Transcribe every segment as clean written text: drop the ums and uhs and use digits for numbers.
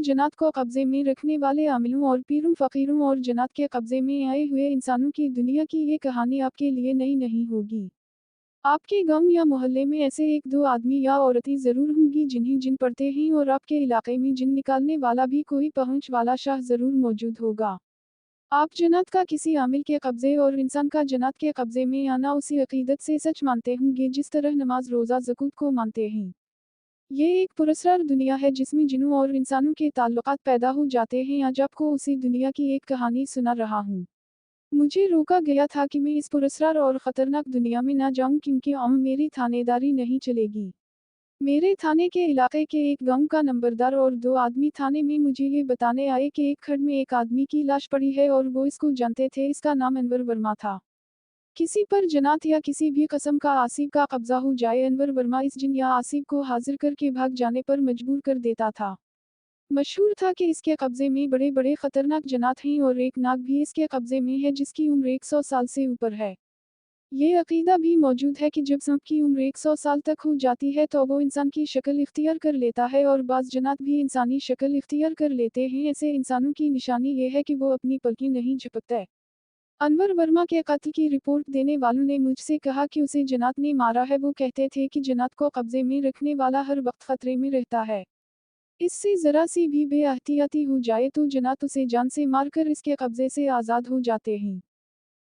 जन्नत को कब्जे में रखने वाले आमिलों और पीरों फकीरों और जन्नत के कब्जे में आए हुए इंसानों की दुनिया की ये कहानी आपके लिए नई नहीं होगी। आपके गांव या मोहल्ले में ऐसे एक दो आदमी या औरतें जरूर होंगी जिन्हें जिन पड़ते हैं, और आपके इलाके में जिन निकालने वाला भी कोई पहुंच वाला शाह जरूर मौजूद होगा। आप जन्नत का किसी आमिल के कब्जे और इंसान का जन्नत के कब्जे में आना उसी अकीदत से सच मानते होंगे जिस तरह नमाज रोज़ा ज़कूत को मानते हैं। ये एक पुरस्कार दुनिया है जिसमें जिन्नों और इंसानों के ताल्लुकात पैदा हो जाते हैं। आज आपको उसी दुनिया की एक कहानी सुना रहा हूँ। मुझे रोका गया था कि मैं इस पुरस्कार और ख़तरनाक दुनिया में ना जाऊँ, क्योंकि मेरी थानेदारी नहीं चलेगी। मेरे थाने के इलाके के एक गांव का नंबरदार और दो आदमी थाने में मुझे ये बताने आए कि एक खड्ड में एक आदमी की लाश पड़ी है और वो इसको जानते थे। इसका नाम अनवर वर्मा था। किसी पर जनात या किसी भी कस्म का आसिफ का कब्जा हो जाए, अनवर वर्मा इस जिन या आसिफ को हाजिर करके भाग जाने पर मजबूर कर देता था। मशहूर था कि इसके कब्जे में बड़े बड़े खतरनाक जनात हैं और एक नाग भी इसके कब्जे में है जिसकी उम्र 100 साल से ऊपर है। ये अकीदा भी मौजूद है कि जब सांप की उम्र 100 साल तक हो जाती है तो वो इंसान की शक्ल इख्तियार कर लेता है, और बाज़ जनात भी इंसानी शक्ल इख्तियार कर लेते हैं। ऐसे इंसानों की निशानी ये है कि वो अपनी पलकें नहीं झपकते। अनवर वर्मा के कत्ल की रिपोर्ट देने वालों ने मुझसे कहा कि उसे जनात ने मारा है। वो कहते थे कि जनात को कब्जे में रखने वाला हर वक्त खतरे में रहता है। इससे ज़रा सी भी बेअहतियाती हो जाए तो जनात उसे जान से मारकर इसके कब्जे से आज़ाद हो जाते हैं।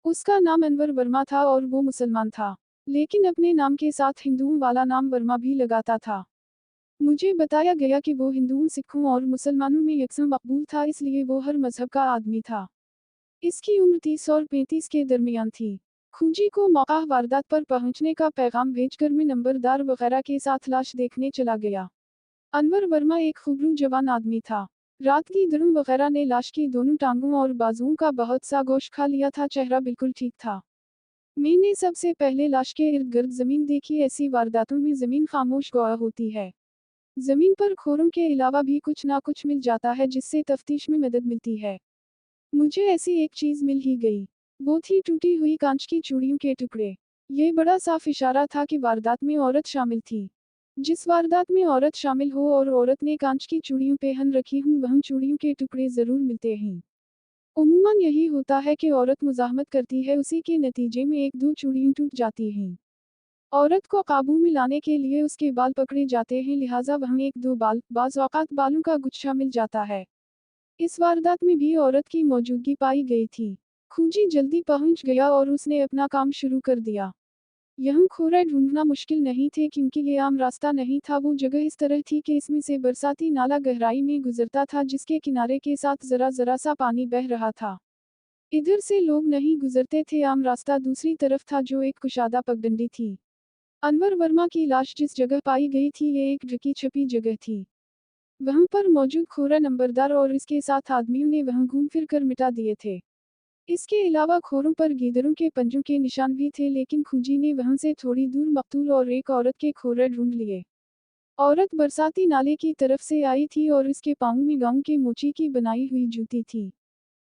उसका नाम अनवर वर्मा था और वो मुसलमान था, लेकिन अपने नाम के साथ हिंदुओं वाला नाम वर्मा भी लगाता था। मुझे बताया गया कि वो हिंदुओं, सिखों और मुसलमानों में यकसम मकबूल था, इसलिए वो हर मजहब का आदमी था। इसकी उम्र 30 और 35 के दरमियान थी। खूजी को मौका वारदात पर पहुंचने का पैगाम भेजकर मैं नंबरदार वगैरह के साथ लाश देखने चला गया। अनवर वर्मा एक खूबरू जवान आदमी था। रात की दरुम वगैरह ने लाश की दोनों टांगों और बाजुओं का बहुत सा गोश्त खा लिया था। चेहरा बिल्कुल ठीक था। मैंने सबसे पहले लाश के इर्द गिर्द जमीन देखी। ऐसी वारदातों में जमीन खामोश गवाह होती है। जमीन पर खोरों के अलावा भी कुछ ना कुछ मिल जाता है जिससे तफ्तीश में मदद मिलती है। मुझे ऐसी एक चीज मिल ही गई। वो थी टूटी हुई कांच की चूड़ियों के टुकड़े। ये बड़ा साफ इशारा था कि वारदात में औरत शामिल थी। जिस वारदात में औरत शामिल हो और औरत ने कांच की चूड़ियों पहन रखी हों, वहाँ चूड़ियों के टुकड़े जरूर मिलते हैं। उम्मन यही होता है कि औरत मुजाहमत करती है, उसी के नतीजे में एक दो चूड़ियां टूट जाती हैं। औरत को काबू में लाने के लिए उसके बाल पकड़े जाते हैं, लिहाजा वहाँ एक दो बाज़ औक़ात बालों का गुच्छा मिल जाता है। इस वारदात में भी औरत की मौजूदगी पाई गई थी। खूजी जल्दी पहुंच गया और उसने अपना काम शुरू कर दिया। यहाँ खोरे ढूंढना मुश्किल नहीं थे, क्योंकि ये आम रास्ता नहीं था। वो जगह इस तरह थी कि इसमें से बरसाती नाला गहराई में गुजरता था, जिसके किनारे के साथ जरा जरा सा पानी बह रहा था। इधर से लोग नहीं गुजरते थे। आम रास्ता दूसरी तरफ था, जो एक कुशादा पगडंडी थी। अनवर वर्मा की लाश जिस जगह पाई गई थी, ये एक ढकी छपी जगह थी। वहां पर मौजूद खोरा नंबरदार और इसके साथ आदमियों ने वहां घूम फिर कर मिटा दिए थे। इसके अलावा खोरों पर गीदड़ों के पंजों के निशान भी थे, लेकिन खूजी ने वहां से थोड़ी दूर मकतूल और एक औरत के खोरे ढूंढ लिए। औरत बरसाती नाले की तरफ से आई थी और इसके पाँव में गांव के मोची की बनाई हुई जूती थी।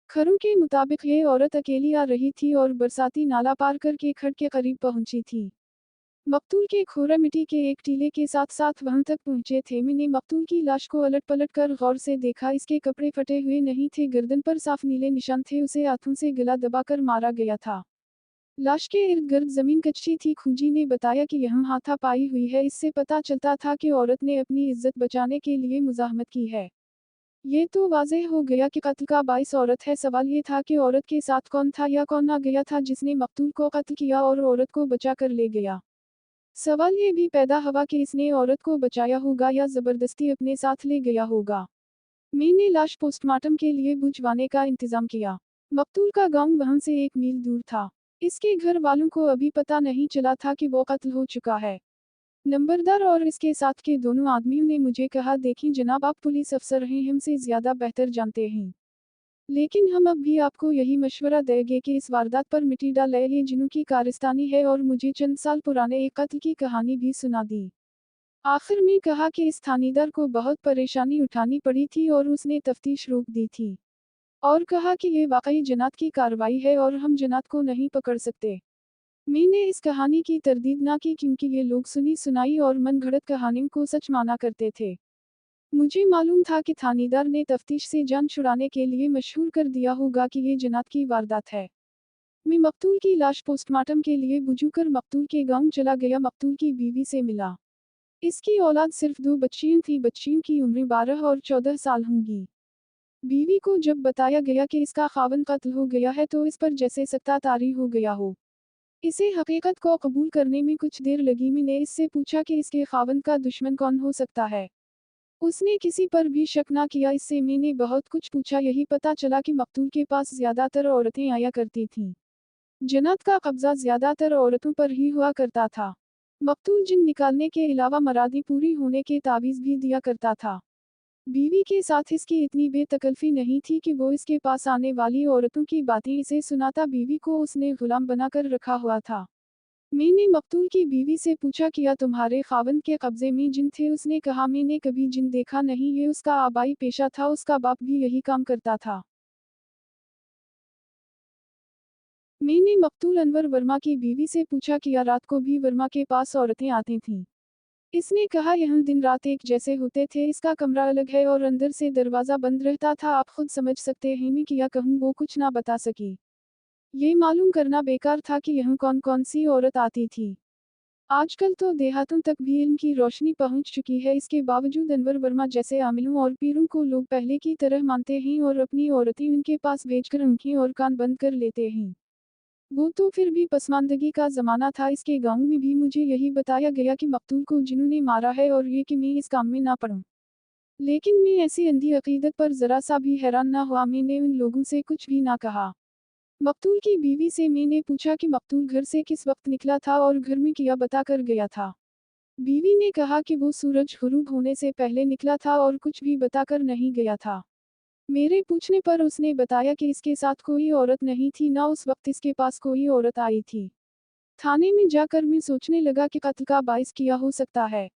खबरों के मुताबिक ये औरत अकेली आ रही थी और बरसाती नाला पार करके खड्ड के करीब पहुंची थी। मकतूल के खोरे मिट्टी के एक टीले के साथ साथ वहां तक पहुंचे थे। मैंने मकतूल की लाश को अलट पलट कर गौर से देखा। इसके कपड़े फटे हुए नहीं थे, गर्दन पर साफ नीले निशान थे। उसे हाथों से गला दबाकर मारा गया था। लाश के इर्द गिर्द जमीन कच्ची थी। खूजी ने बताया कि यहाँ हाथापाई हुई है। इससे पता चलता था कि औरत ने अपनी इज्जत बचाने के लिए मुजाहमत की है। ये तो वाज़ेह हो गया कि कत्ल का बाइस औरत है। सवाल ये था कि औरत के साथ कौन था या कौन आ गया था जिसने मकतूल को कत्ल किया और औरत को बचा कर ले गया। सवाल ये भी पैदा हुआ कि इसने औरत को बचाया होगा या जबरदस्ती अपने साथ ले गया होगा। मैंने लाश पोस्टमार्टम के लिए भिजवाने का इंतजाम किया। मकतूल का गांव वहां से 1 मील दूर था। इसके घर वालों को अभी पता नहीं चला था कि वो कत्ल हो चुका है। नंबरदार और इसके साथ के दोनों आदमियों ने मुझे कहा, देखिए जनाब, आप पुलिस अफसर हैं, हमसे ज्यादा बेहतर जानते हैं। लेकिन हम अब भी आपको यही मशवरा देंगे कि इस वारदात पर मिट्टी डालें। ये जिन्हों की कारस्तानी है। और मुझे चंद साल पुराने एक कत्ल की कहानी भी सुना दी। आखिर में कहा कि इस थानेदार को बहुत परेशानी उठानी पड़ी थी और उसने तफ्तीश रोक दी थी। और कहा कि ये वाकई जनात की कार्रवाई है और हम जनात को नहीं पकड़ सकते। मैंने इस कहानी की तरदीद ना की, क्योंकि ये लोग सुनी सुनाई और मन घड़त कहानियों को सच माना करते थे। मुझे मालूम था कि थानेदार ने तफ्तीश से जान छुड़ाने के लिए मशहूर कर दिया होगा कि ये जनात की वारदात है। मैं मकतूल की लाश पोस्टमार्टम के लिए बुझूकर मकतूल के गांव चला गया। मकतूल की बीवी से मिला। इसकी औलाद सिर्फ 2 बच्चियां थी। बच्चियों की उम्रें 12 और 14 साल होंगी। बीवी को जब बताया गया कि इसका खावंद कत्ल हो गया है तो इस पर जैसे सख्ता तारी हो गया हो। इसे हकीकत को कबूल करने में कुछ देर लगी। मैंने इससे पूछा कि इसके खावंद का दुश्मन कौन हो सकता है। उसने किसी पर भी शक ना किया। इससे मैंने बहुत कुछ पूछा। यही पता चला कि मकतूल के पास ज्यादातर औरतें आया करती थीं। जन्नत का कब्जा ज्यादातर औरतों पर ही हुआ करता था। मकतूल जिन निकालने के अलावा मरादी पूरी होने के तावीज़ भी दिया करता था। बीवी के साथ इसकी इतनी बेतकल्फ़ी नहीं थी कि वो इसके पास आने वाली औरतों की बातें इसे सुनाता। बीवी को उसने गुलाम बनाकर रखा हुआ था। मैंने मकतूल की बीवी से पूछा क्या तुम्हारे खावंद के कब्जे में जिन थे। उसने कहा मैंने कभी जिन देखा नहीं। ये उसका आबाई पेशा था। उसका बाप भी यही काम करता था। मैंने मकतूल अनवर वर्मा की बीवी से पूछा क्या रात को भी वर्मा के पास औरतें आती थीं। इसने कहा यह दिन रात एक जैसे होते थे। इसका कमरा अलग है और अंदर से दरवाज़ा बंद रहता था। आप खुद समझ सकते हैं मैं क्या कहूँ। वो कुछ ना बता सकी। ये मालूम करना बेकार था कि यहाँ कौन कौन सी औरत आती थी। आजकल तो देहातों तक भी इल्म की रोशनी पहुंच चुकी है। इसके बावजूद अनवर वर्मा जैसे आमिलों और पीरों को लोग पहले की तरह मानते हैं और अपनी औरतें उनके पास भेजकर आंखें और कान बंद कर लेते हैं। वो तो फिर भी पसमानदगी का ज़माना था। इसके गांव में भी मुझे यही बताया गया कि मकतूल को जिन्होंने मारा है और ये कि मैं इस काम में ना पड़ूं। लेकिन मैं ऐसी अंधी अकीदत पर ज़रा सा भी हैरान ना हुआ। मैंने उन लोगों से कुछ भी ना कहा। मकतूल की बीवी से मैंने पूछा कि मकतूल घर से किस वक्त निकला था और घर में क्या बता कर गया था। बीवी ने कहा कि वो सूरज गुरूब होने से पहले निकला था और कुछ भी बताकर नहीं गया था। मेरे पूछने पर उसने बताया कि इसके साथ कोई औरत नहीं थी। ना उस वक्त इसके पास कोई औरत आई थी। थाने में जाकर मैं सोचने लगा कि कत्ल का बाइस क्या हो सकता है।